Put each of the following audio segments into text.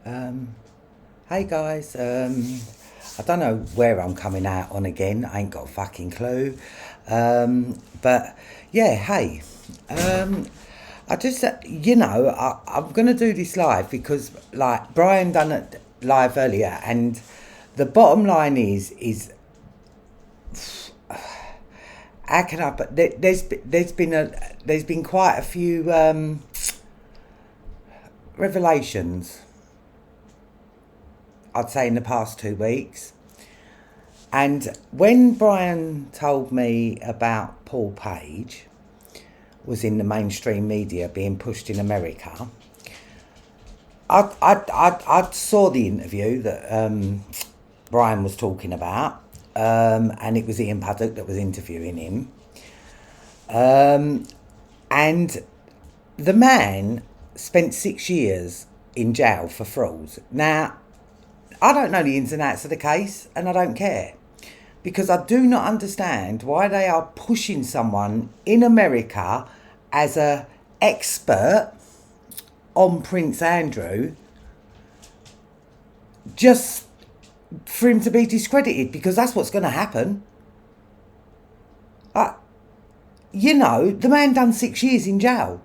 Um, hey guys, I don't know where I'm coming out on again. I ain't got a fucking clue. But yeah, hey, um, I just, I'm gonna do this live because like Brian done it live earlier, and the bottom line is how can I? But there's been quite a few revelations, I'd say, in the past 2 weeks. And when Brian told me about Paul Page was in the mainstream media being pushed in America, I saw the interview that Brian was talking about, and it was Ian Puddock that was interviewing him. And the man spent 6 years in jail for fraud. Now, I don't know the ins and outs of the case, and I don't care. Because I do not understand why they are pushing someone in America as a expert on Prince Andrew just for him to be discredited, because that's what's going to happen. Uh, the man done 6 years in jail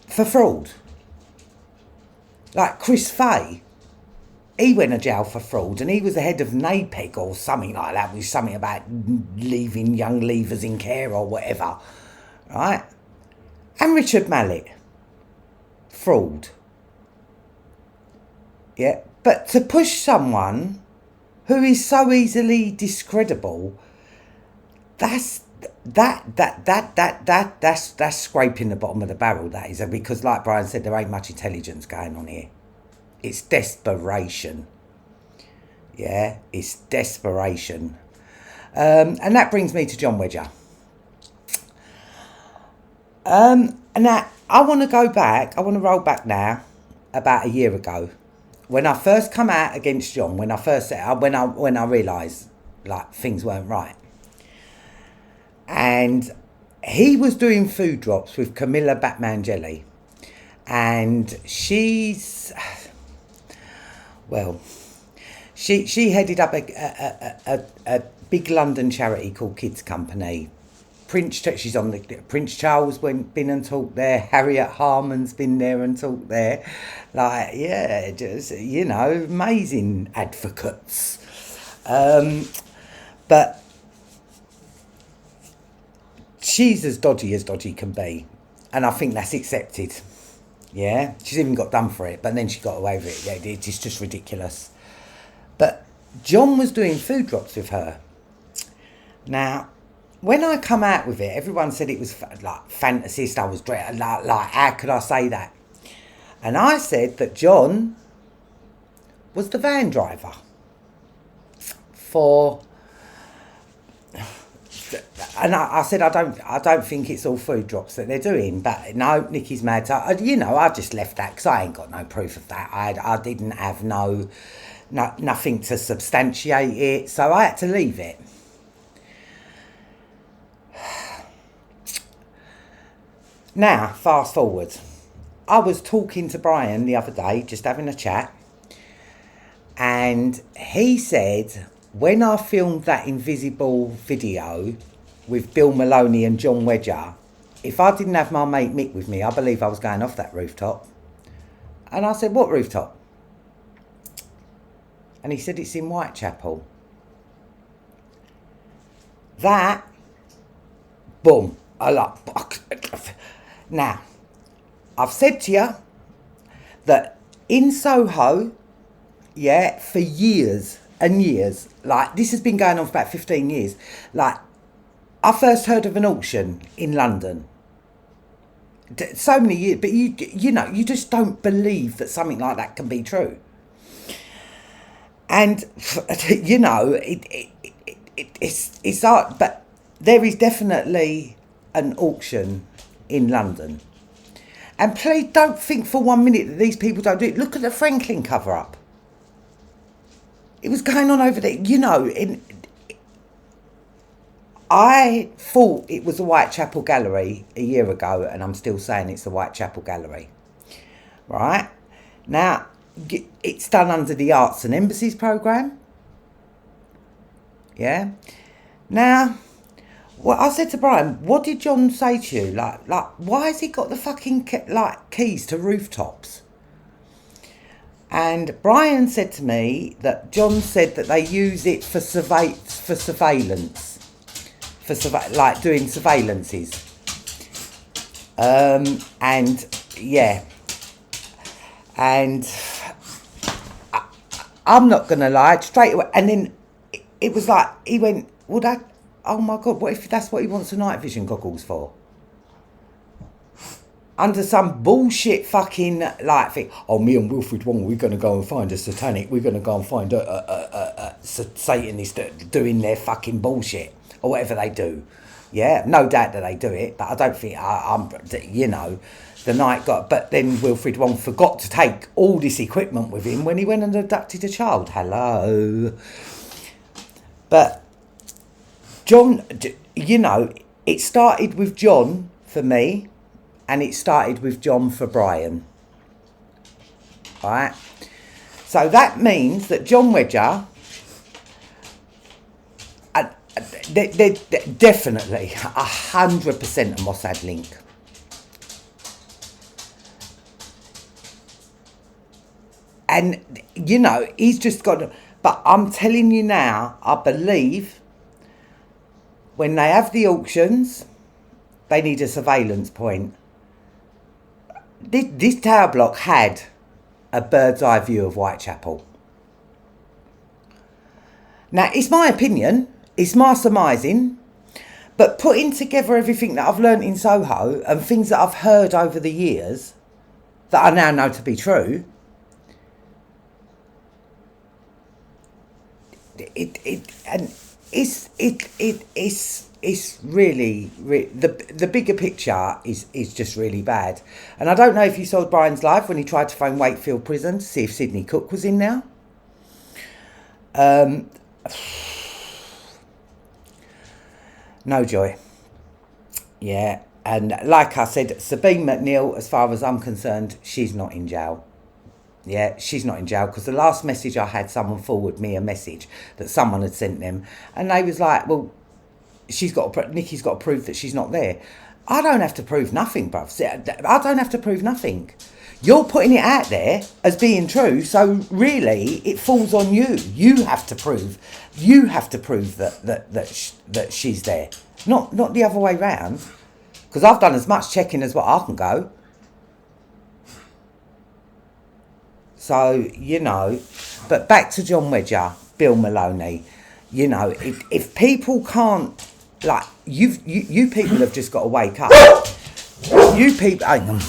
for fraud. Like Chris Fay, he went to jail for fraud, and he was the head of NAPEG or something like that, with something about leaving young leavers in care or whatever, right? And Richard Mallet, fraud. Yeah, but to push someone who is so easily discreditable, that's scraping the bottom of the barrel. That is, because like Brian said, there ain't much intelligence going on here. It's desperation. Yeah, it's desperation. And that brings me to John Wedger. And now I want to go back. I want to roll back now, about a year ago, when I first come out against John. When I realised like things weren't right, and he was doing food drops with Camilla Batman Jelly, and she headed up a big London charity called Kids Company. She's on the Prince Charles been and talked there. Harriet Harman's been there and talked there. Like, yeah, just amazing advocates. But she's as dodgy can be, and I think that's accepted. Yeah, she's even got done for it, but then she got away with it. Yeah, it's just ridiculous. But John was doing food drops with her. Now, when I come out with it, everyone said it was like fantasist. I was like, how could I say that? And I said that John was the van driver for. And I said I don't think it's all food drops that they're doing, but no, Nicky's mad. So I just left that because I ain't got no proof of that. I didn't have nothing to substantiate it, so I had to leave it. Now, fast forward. I was talking to Brian the other day, just having a chat, and he said when I filmed that invisible video with Bill Maloney and John Wedger, if I didn't have my mate Mick with me, I believe I was going off that rooftop. And I said, what rooftop? And he said, it's in Whitechapel. That, boom, I like. Now, I've said to you that in Soho, yeah, for years and years, like this has been going on for about 15 years. Like, I first heard of an auction in London. So many years, but you just don't believe that something like that can be true. And it's hard, but there is definitely an auction in London. And please don't think for 1 minute that these people don't do it. Look at the Franklin cover up. It was going on over there, I thought it was the Whitechapel Gallery a year ago, and I'm still saying it's the Whitechapel Gallery, right? Now, it's done under the Arts and Embassies programme. Yeah. Now, well, I said to Brian, what did John say to you? Like, why has he got the fucking keys to rooftops? And Brian said to me that John said that they use it for surveillance, like doing surveillances. And yeah, and I'm not gonna lie, straight away. And then it was like he went, well, that. Oh my God! What if that's what he wants the night vision goggles for? Under some bullshit fucking like thing. Oh, me and Wilfred Wong, we're going to go and find a satanic. We're going to go and find a Satanist doing their fucking bullshit or whatever they do. Yeah, no doubt that they do it, but I don't think I'm. You know, the night got. But then Wilfred Wong forgot to take all this equipment with him when he went and abducted a child. Hello, but. John, you know, it started with John for me, and it started with John for Brian. Right? So that means that John Wedger, they're definitely 100% a Mossad link. And, you know, he's just got to, but I'm telling you now, I believe when they have the auctions, they need a surveillance point. This tower block had a bird's eye view of Whitechapel. Now, it's my opinion, it's my surmising, but putting together everything that I've learnt in Soho and things that I've heard over the years that I now know to be true, It's really the bigger picture is just really bad. And I don't know if you saw Brian's live when he tried to phone Wakefield Prison to see if Sidney Cook was in now. No joy. Yeah, and like I said, Sabine McNeil, as far as I'm concerned, she's not in jail. Yeah, she's not in jail because the last message I had, someone forward me a message that someone had sent them, and they was like, "Well, Nikki's got to prove that she's not there." I don't have to prove nothing, bruv. I don't have to prove nothing. You're putting it out there as being true, so really it falls on you. You have to prove. You have to prove that she's there, not the other way round. Because I've done as much checking as what I can go. So, you know, but back to John Wedger, Bill Maloney, you know, if people can't, like, you people have just got to wake up. You people, hang on.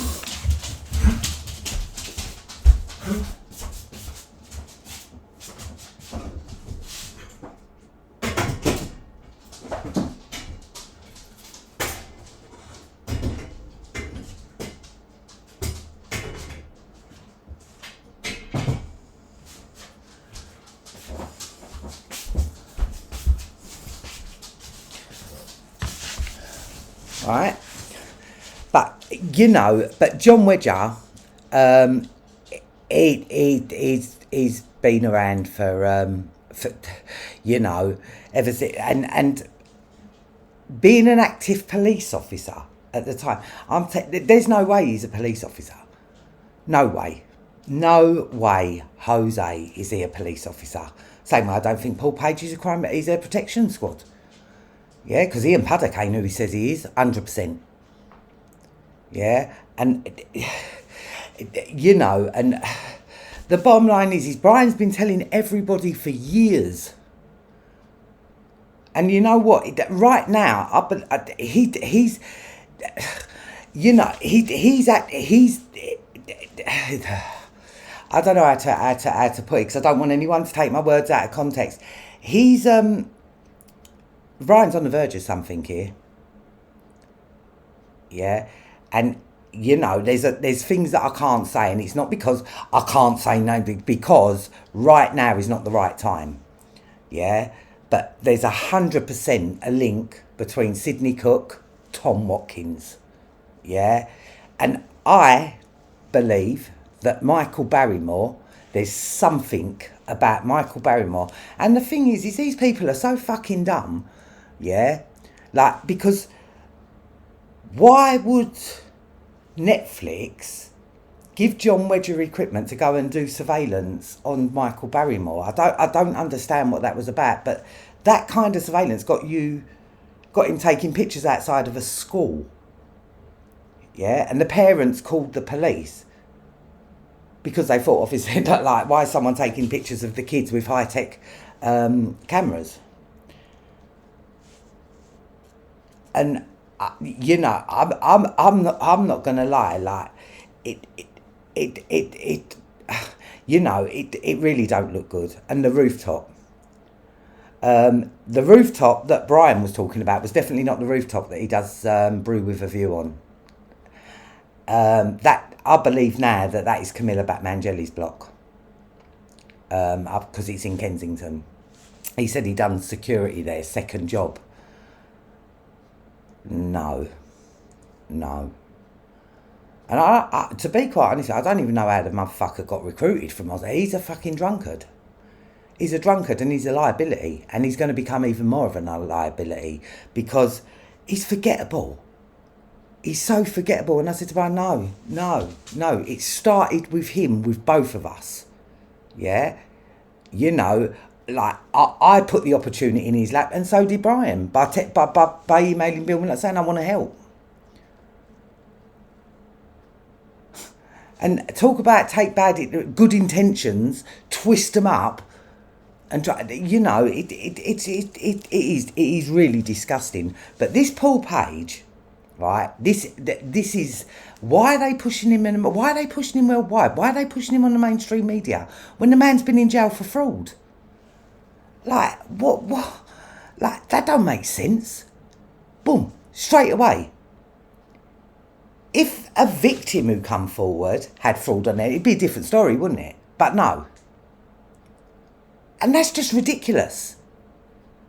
Right, but you know, but John Wedger, he's been around for you know, ever since, and being an active police officer at the time, there's no way he's a police officer, no way, Jose, is he a police officer? Same way I don't think Paul Page is he's a protection squad. Yeah, because Ian Puddock ain't who he says he is, 100%. Yeah, and, you know, and the bottom line is Brian's been telling everybody for years. And you know what? Right now, he's, you know, he's I don't know how to put it because I don't want anyone to take my words out of context. He's, Brian's on the verge of something here. Yeah, and you know, there's things that I can't say, and it's not because I can't say no, because right now is not the right time. Yeah, but there's 100% a link between Sidney Cook, Tom Watkins. Yeah, and I believe that Michael Barrymore, there's something about Michael Barrymore. And the thing is these people are so fucking dumb, yeah? Like, because why would Netflix give John Wedger equipment to go and do surveillance on Michael Barrymore? I don't understand what that was about, but that kind of surveillance got him taking pictures outside of a school. Yeah, and the parents called the police because they thought, obviously, like, why is someone taking pictures of the kids with high-tech cameras? And you know, I'm not gonna lie, like it you know, it really don't look good. And the rooftop that Brian was talking about was definitely not the rooftop that he does Brew with a View on. That I believe now that is Camilla Batmangeli's block, because it's in Kensington. He said he done security there, second job. No. And I to be quite honest, I don't even know how the motherfucker got recruited from Oz. He's a fucking drunkard. He's a drunkard and he's a liability. And he's going to become even more of a liability because he's forgettable. He's so forgettable. And I said to him, no. It started with him, with both of us. Yeah? You know, like, I put the opportunity in his lap, and so did Brian, by emailing Bill and saying, I want to help. And talk about take good intentions, twist them up, and try, you know, it is really disgusting. But this Paul Page, right? This is why are they pushing him in? Why are they pushing him worldwide? Why are they pushing him on the mainstream media when the man's been in jail for fraud? Like, what? Like, that don't make sense. Boom, straight away. If a victim who come forward had fraud on it, it'd be a different story, wouldn't it? But no. And that's just ridiculous.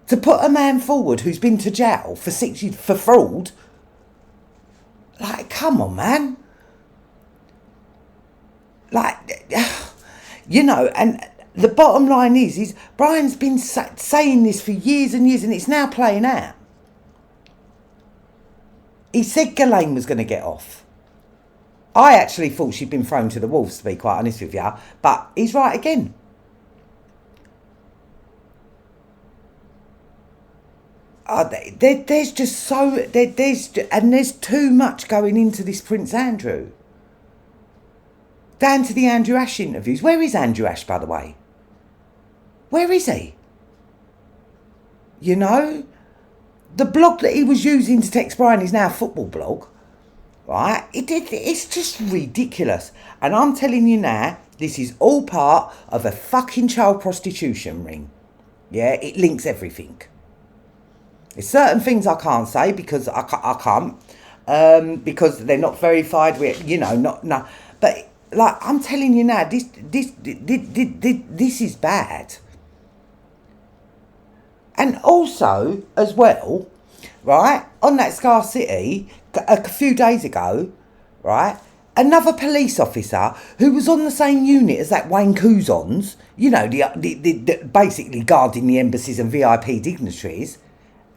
To put a man forward who's been to jail for 6 years for fraud, like, come on, man. Like, you know, and the bottom line is Brian's been saying this for years and years, and it's now playing out. He said Ghislaine was going to get off. I actually thought she'd been thrown to the wolves, to be quite honest with you, but he's right again. There's just so there's too much going into this Prince Andrew. Down to the Andrew Ash interviews. Where is Andrew Ash, by the way? Where is he? You know, the blog that he was using to text Brian is now a football blog, right? It's just ridiculous. And I'm telling you now, this is all part of a fucking child prostitution ring. Yeah, it links everything. There's certain things I can't say because I can't, because they're not verified. You know, no. But like, I'm telling you now, this is bad. And also, as well, right, on that Scar City, a few days ago, right, another police officer who was on the same unit as that Wayne Couzons, you know, the basically guarding the embassies and VIP dignitaries,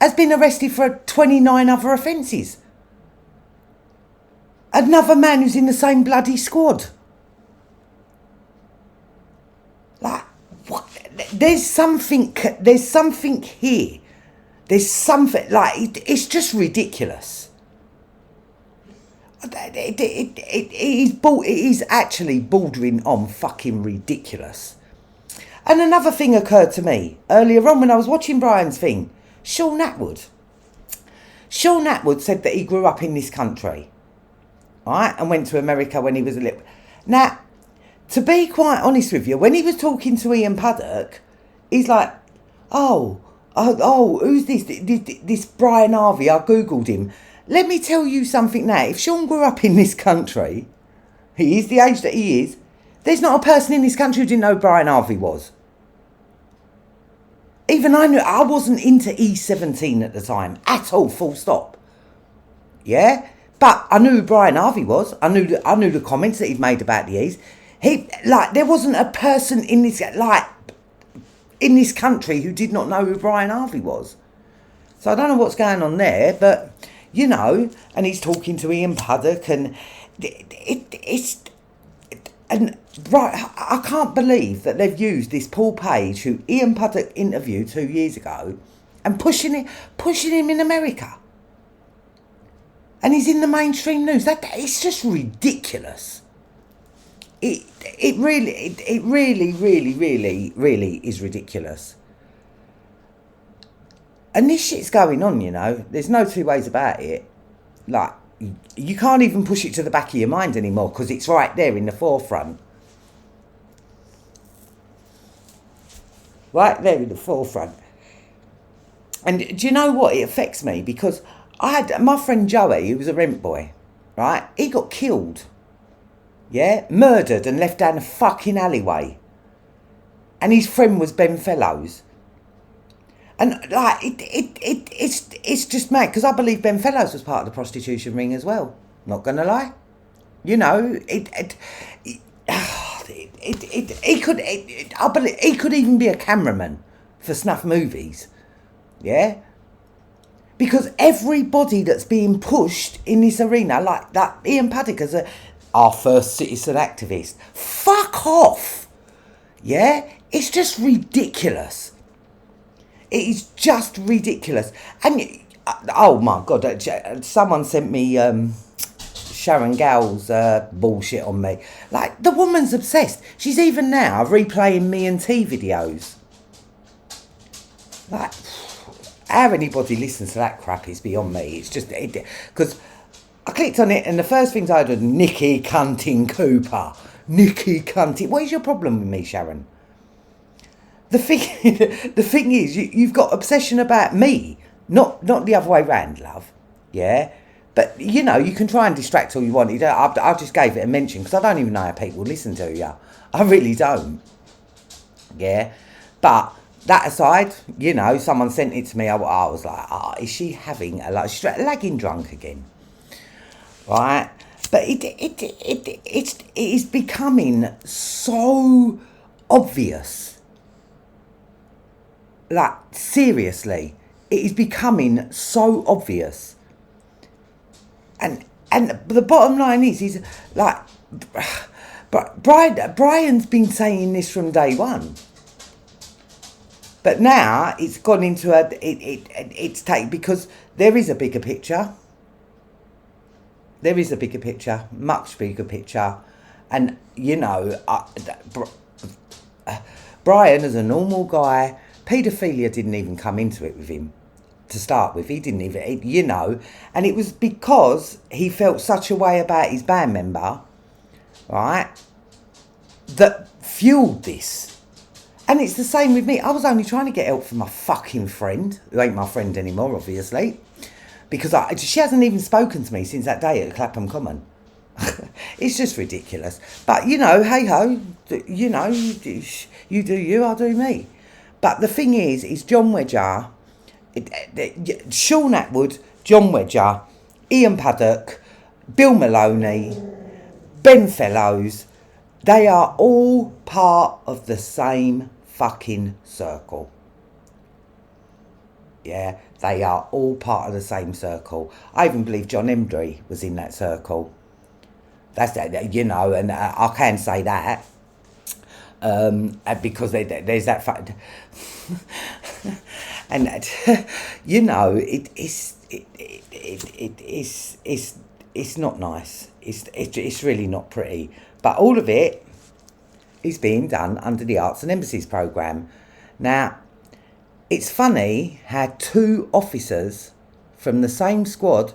has been arrested for 29 other offences. Another man who's in the same bloody squad. Like, what? There's something here. There's something, like, it's just ridiculous. It is actually bordering on fucking ridiculous. And another thing occurred to me earlier on when I was watching Brian's thing. Sean Atwood said that he grew up in this country, right, and went to America when he was a little. Now, to be quite honest with you, when he was talking to Ian Puddock, he's like, oh, who's this? This Brian Harvey, I googled him. Let me tell you something now. If Sean grew up in this country, he is the age that he is, there's not a person in this country who didn't know who Brian Harvey was. Even I wasn't into E17 at the time, at all, full stop. Yeah? But I knew who Brian Harvey was. I knew the comments that he'd made about the E's. There wasn't a person in this country who did not know who Brian Harvey was. So I don't know what's going on there, but, and he's talking to Ian Puddock, and I can't believe that they've used this Paul Page, who Ian Puddock interviewed 2 years ago, and pushing him in America. And he's in the mainstream news. It's just ridiculous. It really, really, really, really is ridiculous. And this shit's going on, There's no two ways about it. You can't even push it to the back of your mind anymore because it's right there in the forefront. Right there in the forefront. And do you know what? It affects me because I had my friend Joey, who was a rent boy, right? He got killed. Yeah? Murdered and left down a fucking alleyway. And his friend was Ben Fellows. And it's just mad because I believe Ben Fellows was part of the prostitution ring as well. Not gonna lie. He could even be a cameraman for snuff movies. Yeah? Because everybody that's being pushed in this arena, like that Ian Puddock as our first citizen activist, fuck off. Yeah? It's just ridiculous. It is just ridiculous. And, oh my God, someone sent me Sharon Gowell's bullshit on me. The woman's obsessed. She's even now replaying Me and T videos. How anybody listens to that crap is beyond me. It's just, because I clicked on it and the first things I heard was Nicky Cunting Cooper. Nicky Cunting. What is your problem with me, Sharon? The thing is, you've got obsession about me, not the other way round, love. Yeah? But, you can try and distract all you want. I just gave it a mention because I don't even know how people listen to you. I really don't. Yeah? But that aside, someone sent it to me. I was like, is she having she's lagging drunk again? Right? But it is becoming so obvious. Seriously, it is becoming so obvious. And the bottom line is Brian's been saying this from day one. But now it's gone into it's take because there is a bigger picture. There is a bigger picture, much bigger picture. And, Brian, as a normal guy, paedophilia didn't even come into it with him to start with. He didn't even, and it was because he felt such a way about his band member, right, that fueled this. And it's the same with me. I was only trying to get help from my fucking friend, who ain't my friend anymore, obviously, because she hasn't even spoken to me since that day at Clapham Common. It's just ridiculous. But, hey-ho, you do you, I'll do me. But the thing is John Wedger, Sean Atwood, John Wedger, Ian Puddock, Bill Maloney, Ben Fellows, they are all part of the same fucking circle. Yeah, they are all part of the same circle. I even believe John Embry was in that circle. That's that, and I can say that. Because there's that fact, and it's not nice. It's really not pretty. But all of it is being done under the Arts and Embassies programme. Now, it's funny how two officers from the same squad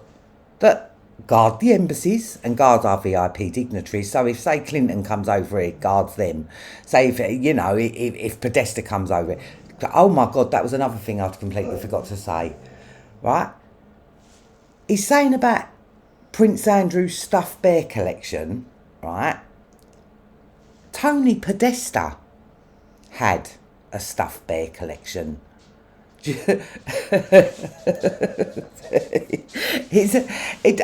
that guard the embassies and guard our VIP dignitaries. So if, say, Clinton comes over here, guards them. Say, if Podesta comes over, oh my God, that was another thing I completely forgot to say. Right? He's saying about Prince Andrew's stuffed bear collection, right? Tony Podesta had a stuffed bear collection.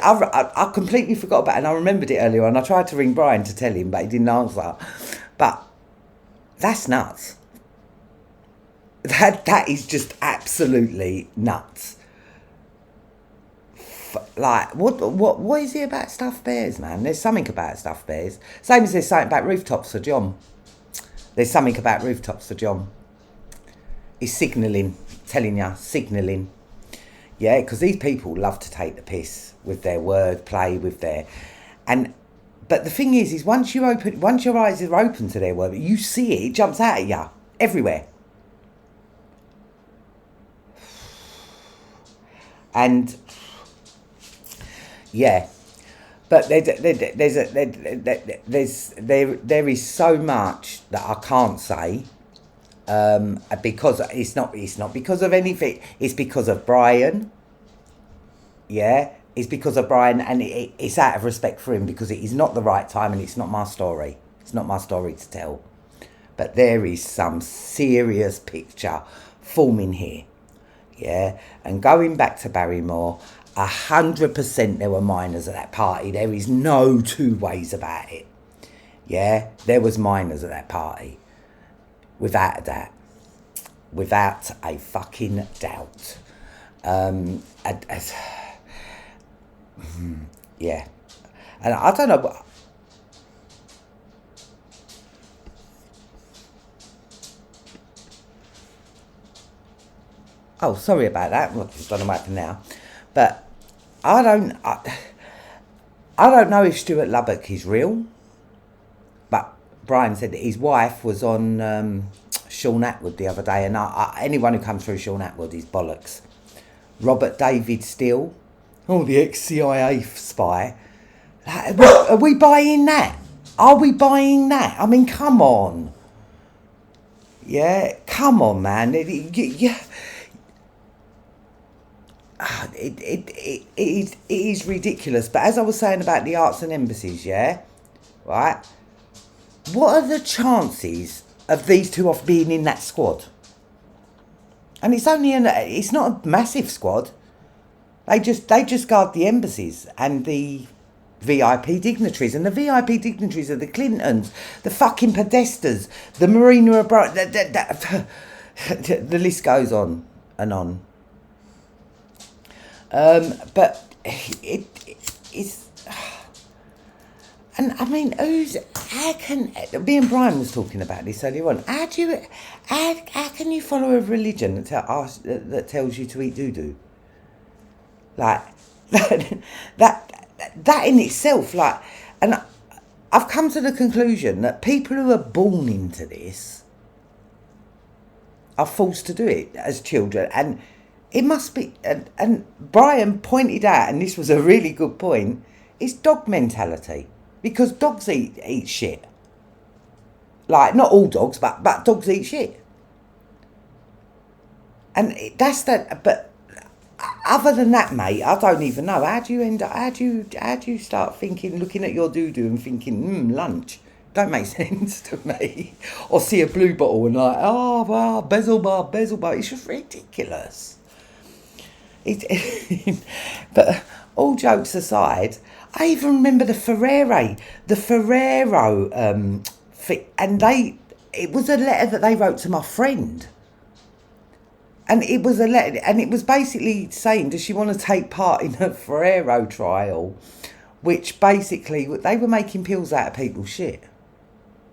I completely forgot about it, and I remembered it earlier, and I tried to ring Brian to tell him, but he didn't answer. But that's nuts. That is just absolutely nuts. Like, what is it about stuffed bears, man? There's something about stuffed bears. Same as there's something about rooftops for John. There's something about rooftops for John. He's signalling, telling you, signalling. Yeah, because these people love to take the piss with their word play, with their... But the thing is once your eyes are open to their word, you see it jumps out at you everywhere. And yeah, but there is so much that I can't say, because it's not because of anything. It's because of Brian. Yeah, it's because of Brian, and it's out of respect for him, because it is not the right time, and it's not my story. It's not my story to tell. But there is some serious picture forming here. Yeah, and going back to Barrymore, 100% there were minors at that party. There is no two ways about it. Yeah, there was minors at that party, without a doubt, without a fucking doubt. Yeah, and I don't know. Oh, sorry about that. Well, I don't know what happened now. But I don't know if Stuart Lubbock is real. But Brian said that his wife was on Sean Atwood the other day, and anyone who comes through Sean Atwood is bollocks. Robert David Steele, the ex-CIA spy. Are we buying that? Are we buying that? I mean, come on. Yeah, come on, man. It is ridiculous. But as I was saying about the arts and embassies, yeah, right? What are the chances of these two off being in that squad? And it's not a massive squad. They just guard the embassies and the VIP dignitaries, and the VIP dignitaries are the Clintons, the fucking Podestas, the Marina O'Brien. The list goes on and on. But it's, and I mean, me and Brian was talking about this earlier on. How can you follow a religion that tells you to eat doo-doo? Like that in itself, like, and I've come to the conclusion that people who are born into this are forced to do it as children, and it must be, and Brian pointed out, and this was a really good point, it's dog mentality. Because dogs eat shit. Like, not all dogs, but dogs eat shit. And that's that. But other than that, mate, I don't even know. How do you start thinking, looking at your doo-doo and thinking, lunch? Don't make sense to me. Or see a blue bottle and like, oh, wow, bezel bar. It's just ridiculous. But all jokes aside, I even remember the Ferrero, and it was a letter that they wrote to my friend. And it was a letter, and it was basically saying, does she want to take part in a Ferrero trial? Which basically, they were making pills out of people's shit.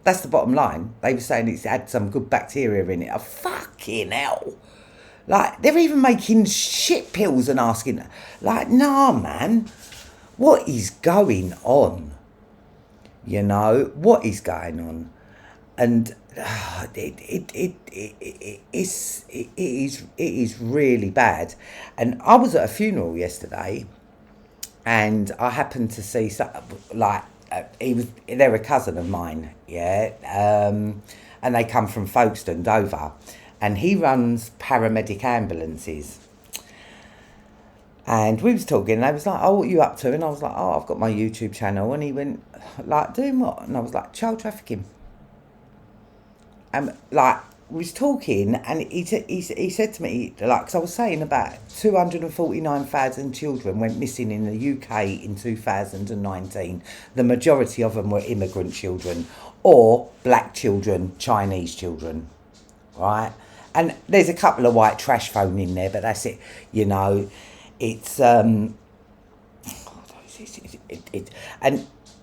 That's the bottom line. They were saying it's had some good bacteria in it. Oh, fucking hell. Like, they're even making shit pills and asking, like, nah, man. What is going on? You know, what is going on? And it is really bad. And I was at a funeral yesterday, and I happened to see they're a cousin of mine, yeah, and they come from Folkestone, Dover, and he runs paramedic ambulances. And we was talking, and they was like, oh, what are you up to? And I was like, oh, I've got my YouTube channel. And he went, like, doing what? And I was like, child trafficking. And, like, was talking, and he said to me, like, because I was saying about 249,000 children went missing in the UK in 2019. The majority of them were immigrant children or black children, Chinese children, right? And there's a couple of white trash thrown in there, but that's it. You know, it's and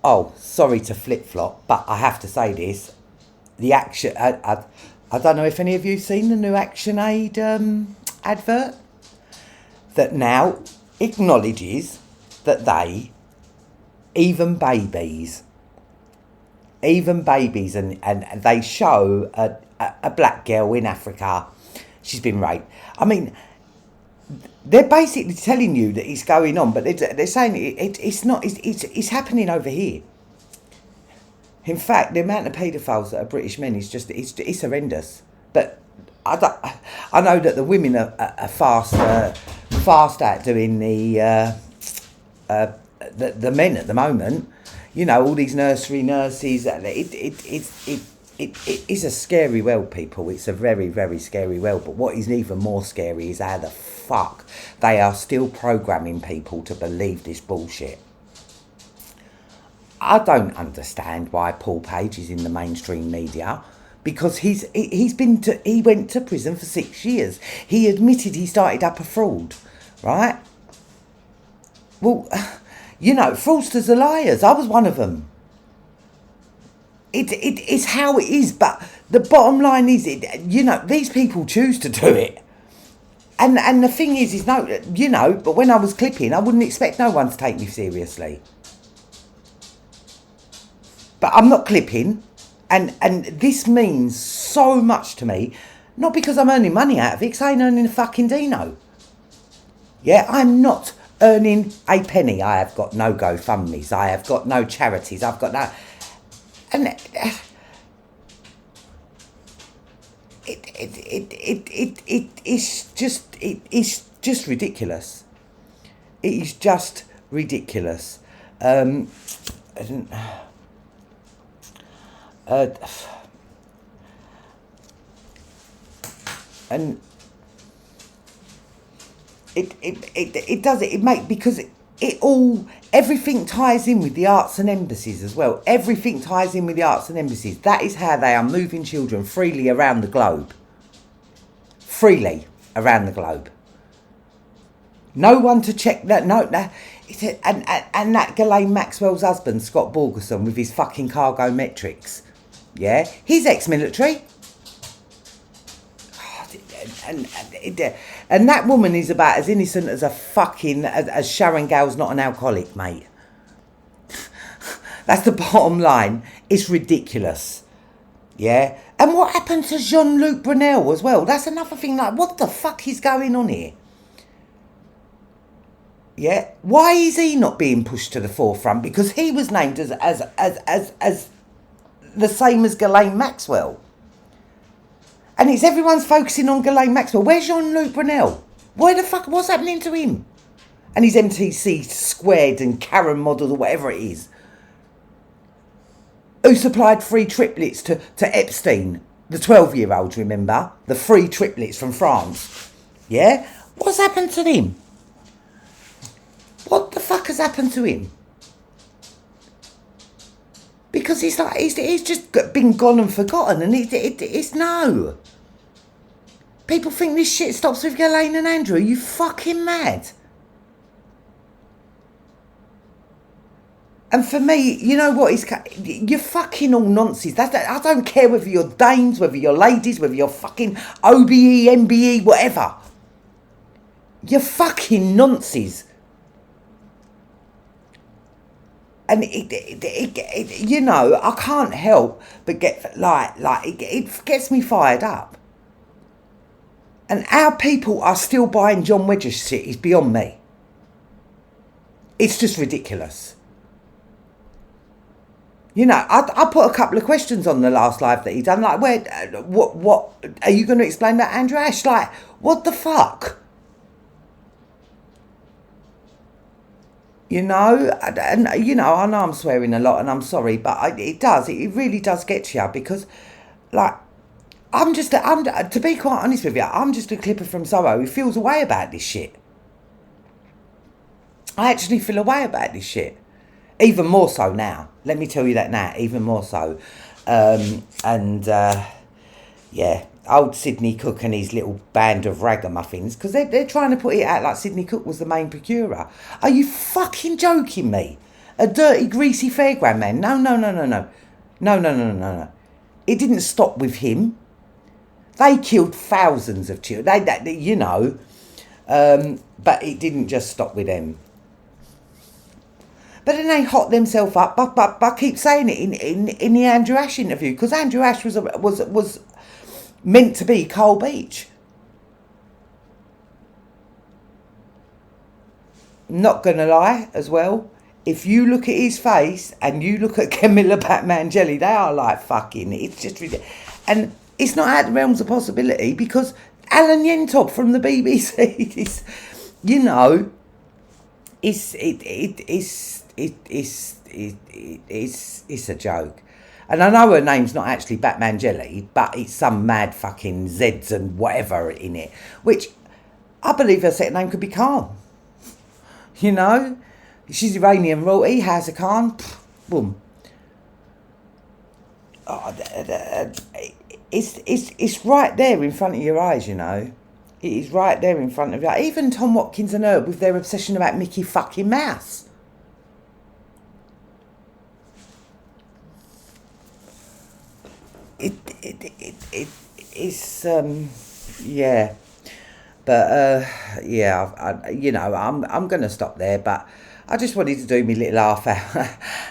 oh, sorry to flip flop, but I have to say this: the action. I don't know if any of you seen the new ActionAid advert that now acknowledges that even babies, and they show a black girl in Africa. She's been raped. I mean, they're basically telling you that it's going on, but they're saying it's not. It's happening over here. In fact, the amount of paedophiles that are British men is just it's horrendous. But I know that the women are fast at doing the men at the moment. You know, all these nursery nurses. It is a scary world, people. It's a very, very scary world. But what is even more scary is how the fuck they are still programming people to believe this bullshit. I don't understand why Paul Page is in the mainstream media, because he went to prison for 6 years. He admitted he started up a fraud, right? Well, you know, fraudsters are liars. I was one of them. It's how it is, but the bottom line is, you know, these people choose to do it. And the thing is no, you know, but when I was clipping, I wouldn't expect no one to take me seriously. But I'm not clipping, and this means so much to me, not because I'm earning money out of it, because I ain't earning a fucking dino. Yeah, I'm not earning a penny. I have got no GoFundMes. I have got no charities. I've got no... And it's just ridiculous. It is just ridiculous. And it does it make, because everything ties in with the arts and embassies as well. Everything ties in with the arts and embassies. That is how they are moving children freely around the globe. Freely around the globe. No one to check that. No. And that Ghislaine Maxwell's husband, Scott Borgerson, with his fucking cargo metrics. Yeah, he's ex-military. And that woman is about as innocent as as Sharon Gale's not an alcoholic, mate. That's the bottom line. It's ridiculous. Yeah. And what happened to Jean-Luc Brunel as well? That's another thing. Like, what the fuck is going on here? Yeah. Why is he not being pushed to the forefront? Because he was named as the same as Ghislaine Maxwell. And it's everyone's focusing on Ghislaine Maxwell. Where's Jean-Luc Brunel? Why the fuck? What's happening to him? And his MTC squared and Karen model or whatever it is. Who supplied free triplets to Epstein, the 12-year-olds, remember? The free triplets from France. Yeah? What's happened to him? What the fuck has happened to him? Because he's just been gone and forgotten, and it's no. People think this shit stops with Ghislaine and Andrew. Are you fucking mad? And for me, you know what? You're fucking all nonsense. I don't care whether you're dames, whether you're ladies, whether you're fucking OBE, MBE, whatever. You're fucking nonsense. And you know, I can't help but get it gets me fired up. And our people are still buying John Wedger's shit is beyond me. It's just ridiculous. You know, I put a couple of questions on the last live that he done. Like, what are you going to explain that, Andrew Ash? Like, what the fuck? You know, and you know, I know I'm swearing a lot, and I'm sorry, but it really does get to you, because, like, to be quite honest with you, I'm just a clipper from Soho who feels a way about this shit. I actually feel a way about this shit. Even more so now. Let me tell you that now. Even more so. Yeah, old Sidney Cook and his little band of ragamuffins, because they're trying to put it out like Sidney Cook was the main procurer. Are you fucking joking me? A dirty, greasy fairground man? No. No. It didn't stop with him. They killed thousands of children. But it didn't just stop with them. But then they hot themselves up. But I keep saying it in the Andrew Ash interview, because Andrew Ash was meant to be Cole Beach. Not gonna lie, as well. If you look at his face and you look at Camilla Batman Jelly, they are like fucking. It's just ridiculous, and it's not out of the realms of possibility, because Alan Yentop from the BBC is, it's a joke. And I know her name's not actually Batman Jelly, but it's some mad fucking Zeds and whatever in it, which I believe her second name could be Khan. She's Iranian royalty, How's a Khan, boom. It's right there in front of your eyes, It is right there in front of you. Even Tom Watkins and Herb with their obsession about Mickey fucking Mouse. It's yeah, but I'm gonna stop there. But I just wanted to do my little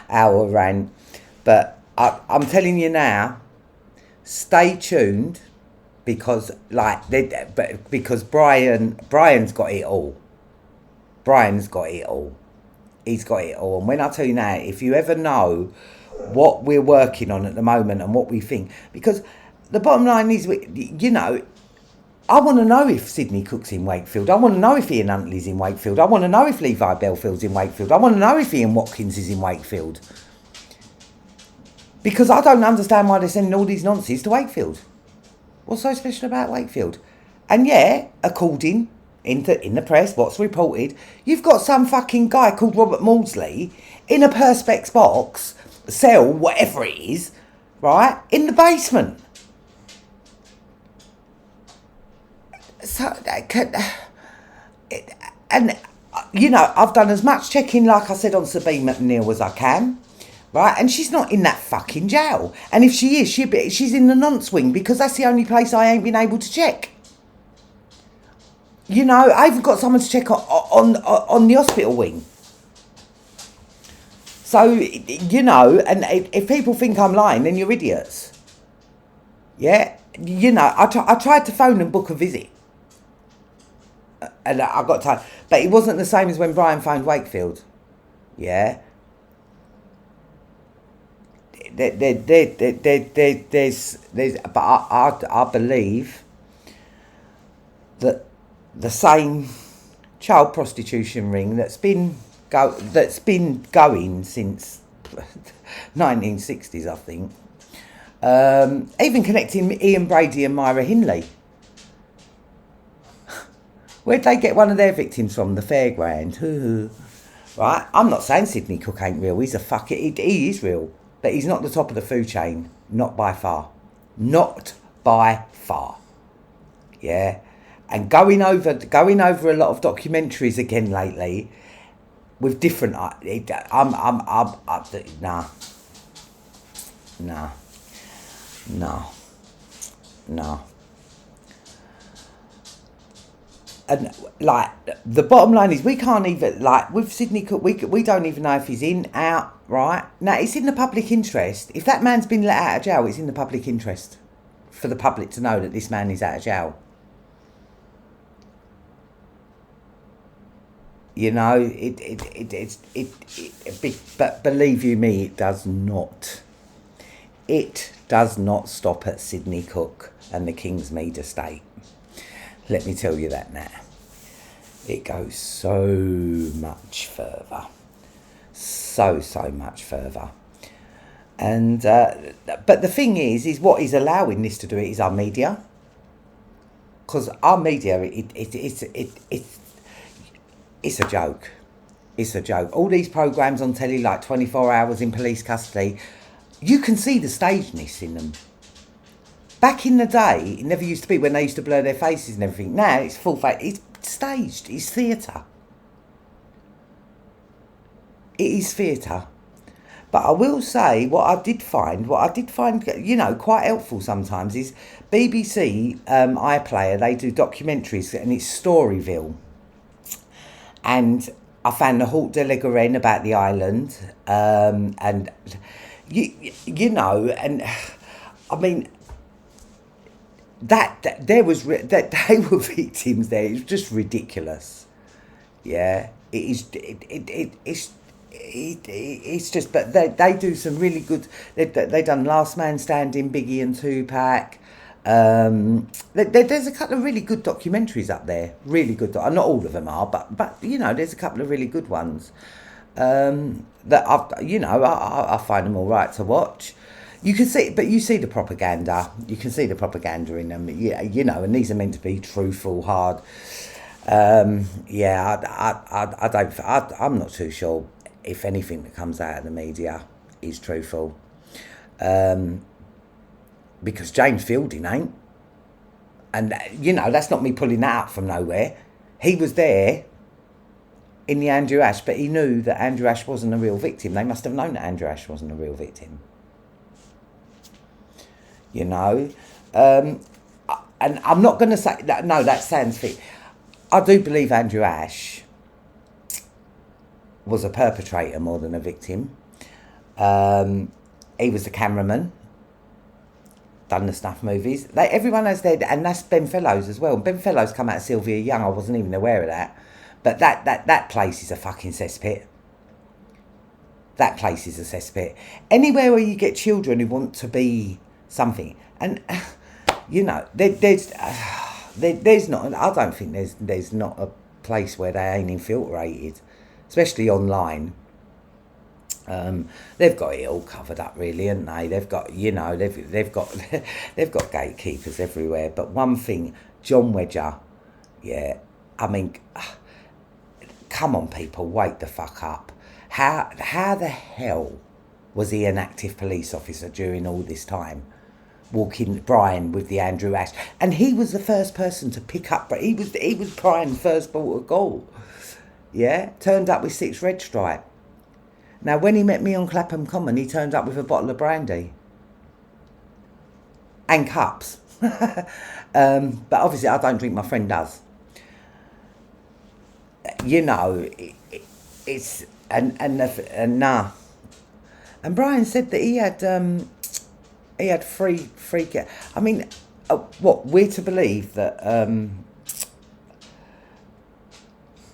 hour rant. But I'm telling you now, stay tuned, because because Brian's got it all. Brian's got it all. He's got it all. And when I tell you now, if you ever know what we're working on at the moment and what we think, because the bottom line is, I want to know if Sidney Cook's in Wakefield. I want to know if Ian Huntley's in Wakefield. I want to know if Levi Bellfield's in Wakefield. I want to know if Ian Watkins is in Wakefield. Because I don't understand why they're sending all these nonsense to Wakefield. What's so special about Wakefield? And yeah, according in the press, what's reported, you've got some fucking guy called Robert Maudsley in a Perspex box, cell, whatever it is, right, in the basement. So, I've done as much checking, like I said, on Sabine McNeil as I can, right? And she's not in that fucking jail. And if she is, she's in the nonce wing, because that's the only place I ain't been able to check. I even got someone to check on the hospital wing. So, and if people think I'm lying, then you're idiots. Yeah? I tried to phone and book a visit. And I got time. But it wasn't the same as when Brian phoned Wakefield. Yeah? There's but I believe that the same child prostitution ring that's been going since 1960s, I think. Even connecting Ian Brady and Myra Hindley. Where'd they get one of their victims from? The fairground. Right? I'm not saying Sidney Cook ain't real. He's a fucker. He is real. But he's not the top of the food chain. Not by far. Not by far. Yeah? And going over a lot of documentaries again lately with different... No. And the bottom line is, we can't even, with Sidney Cook, we don't even know if he's in, out, right? Now, it's in the public interest. If that man's been let out of jail, it's in the public interest for the public to know that this man is out of jail. But believe you me, it does not. It does not stop at Sidney Cook and the Kingsmead estate. Let me tell you that now. It goes so much further. So much further. And but the thing is what is allowing this to do it is our media, because our media it's a joke. It's a joke. All these programs on telly, like 24 Hours in Police Custody, you can see the stageness in them. Back in the day, it never used to be, when they used to blur their faces and everything. Now it's full face. It's staged. It's theatre. It is theatre. But I will say, what I did find, you know, quite helpful sometimes is BBC iPlayer. They do documentaries, and it's Storyville. And I found the Haute de la Garenne about the island, and you know, and I mean that there was that they were victims there. It's just ridiculous. Yeah, it is. It's just, but they do some really good. They done Last Man Standing, Biggie and Tupac. There's a couple of really good documentaries up there. Really good. Not all of them are, but you know, there's a couple of really good ones. That I find them all right to watch. You can see, but you see the propaganda. You can see the propaganda in them. Yeah, you know, and these are meant to be truthful, hard. I'm not too sure if anything that comes out of the media is truthful. Because James Fielding ain't. And, you know, that's not me pulling that up from nowhere. He was there in the Andrew Ash, but he knew that Andrew Ash wasn't a real victim. They must have known that Andrew Ash wasn't a real victim. You know? And I'm not going to say that, no, that sounds fit. I do believe Andrew Ash was a perpetrator more than a victim. He was the cameraman, done the snuff movies. Everyone has their, and that's Ben Fellows as well. Ben Fellows come out of Sylvia Young. I wasn't even aware of that. But that place is a fucking cesspit. That place is a cesspit. Anywhere where you get children who want to be something, and you know, there's not. I don't think there's not a place where they ain't infiltrated, especially online. They've got it all covered up, really, haven't they? They've got, you know, they've got they've got gatekeepers everywhere. But one thing, John Wedger, yeah, I mean, come on, people, wake the fuck up. How the hell was he an active police officer during all this time? Walking Brian with the Andrew Ash, and he was the first person to pick up. He was Brian's first ball of goal. Yeah, turned up with 6 red stripe. Now, when he met me on Clapham Common, he turned up with a bottle of brandy and cups. But obviously, I don't drink. My friend does. You know, it's nah. And Brian said that he had free. I mean, what we're to believe that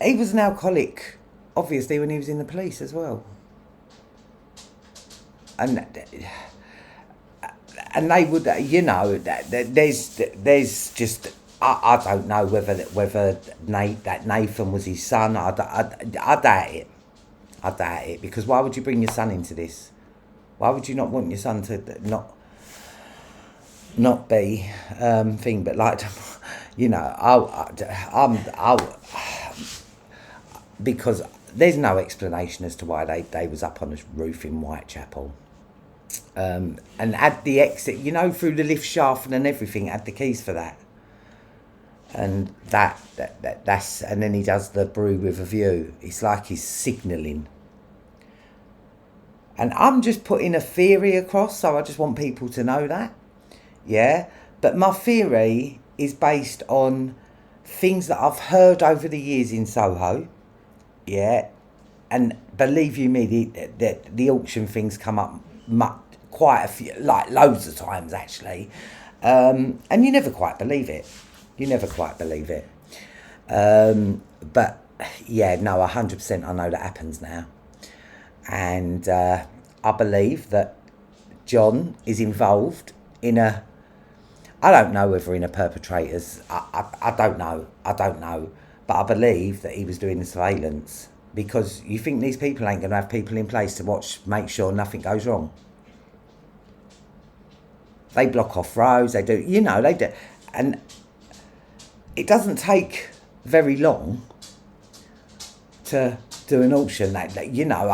he was an alcoholic, obviously, when he was in the police as well. And they would, you know, there's just, I don't know whether Nathan was his son. I doubt it. I doubt it, because why would you bring your son into this? Why would you not want your son to not be thing? But like, you know, because there's no explanation as to why they was up on the roof in Whitechapel. And had the exit, you know, through the lift shaft and everything, had the keys for that. And that's, and then he does the brew with a view. It's like he's signalling. And I'm just putting a theory across, so I just want people to know that. Yeah? But my theory is based on things that I've heard over the years in Soho. Yeah? And believe you me, the auction things come up quite a few, like loads of times actually. And you never quite believe it. But yeah, no, 100% I know that happens now. And I believe that John is involved in I don't know whether in a perpetrator's, I don't know. But I believe that he was doing the surveillance, because you think these people ain't going to have people in place to watch, make sure nothing goes wrong. They block off roads, they do, they do. And it doesn't take very long to do an auction. I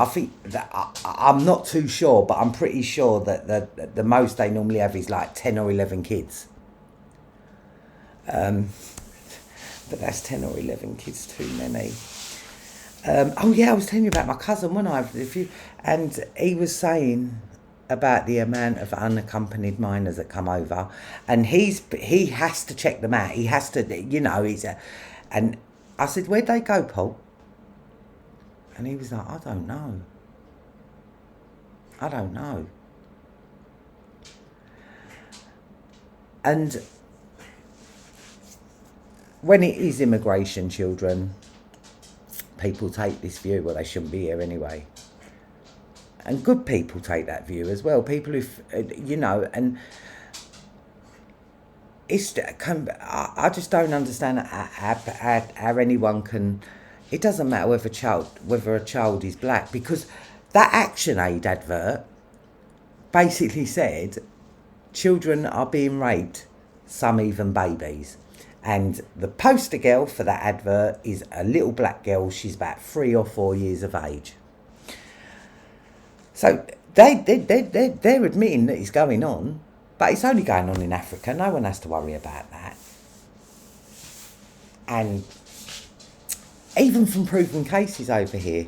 think that I'm not too sure, but I'm pretty sure that the most they normally have is like 10 or 11 kids. But that's 10 or 11 kids too many. I was telling you about my cousin, wasn't I? And he was saying about the amount of unaccompanied minors that come over, and he has to check them out. He has to, and I said, where'd they go, Paul? And he was like, I don't know. And when it is immigration children, people take this view, well, they shouldn't be here anyway. And good people take that view as well. People who, and I just don't understand how anyone can. It doesn't matter whether a child is black, because that ActionAid advert basically said children are being raped, some even babies. And the poster girl for that advert is a little black girl. She's about 3 or 4 years of age. So they're admitting that it's going on, but it's only going on in Africa. No one has to worry about that. And even from proven cases over here,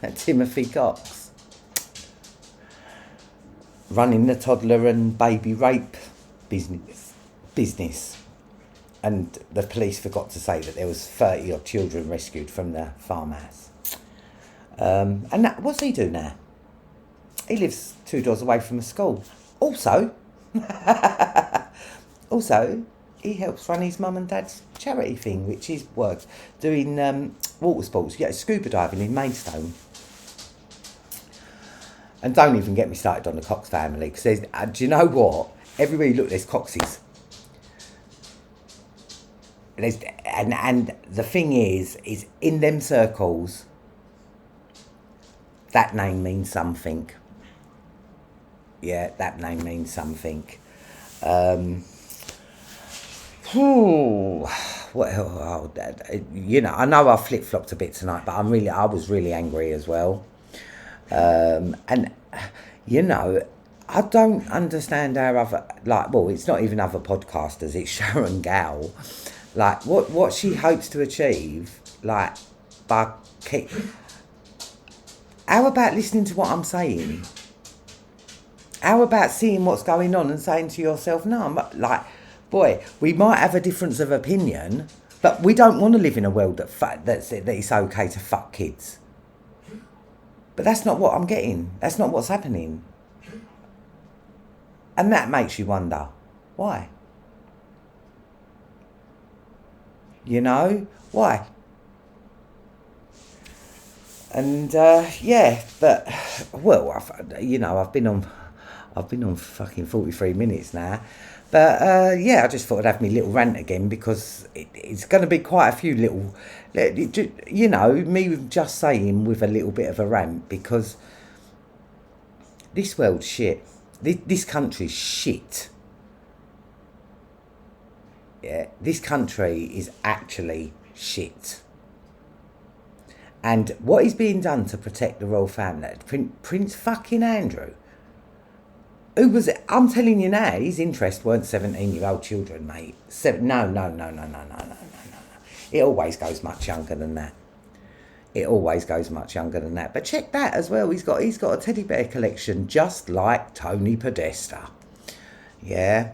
at Timothy Cox, running the toddler and baby rape business. And the police forgot to say that there was 30 odd children rescued from the farmhouse. And what's he do now? He lives 2 doors away from a school. Also, he helps run his mum and dad's charity thing, which is doing water sports, scuba diving in Maidstone. And don't even get me started on the Cox family, because do you know what? Everywhere you look, there's Coxes. And the thing is in them circles, that name means something. Yeah, that name means something. I know I flip-flopped a bit tonight, but I was really angry as well. And I don't understand how it's not even other podcasters, it's Sharon Gow. What she hopes to achieve, how about listening to what I'm saying? How about seeing what's going on and saying to yourself, no, we might have a difference of opinion, but we don't want to live in a world that it's okay to fuck kids. But that's not what I'm getting. That's not what's happening. And that makes you wonder, why? Why? And I've been on fucking 43 minutes now. But I just thought I'd have my little rant again, because it's going to be quite a few little, me just saying with a little bit of a rant, because this world's shit. This country's shit. Yeah, this country is actually shit. And what is being done to protect the royal family? Prince fucking Andrew, who was, I'm telling you now, his interest weren't 17-year-old children, mate. No. It always goes much younger than that. But check that as well. He's got a teddy bear collection just like Tony Podesta. Yeah.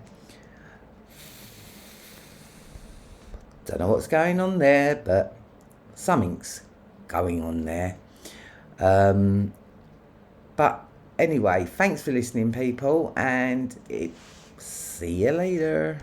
Don't know what's going on there, but something's going on there. But anyway, thanks for listening, people, and see you later.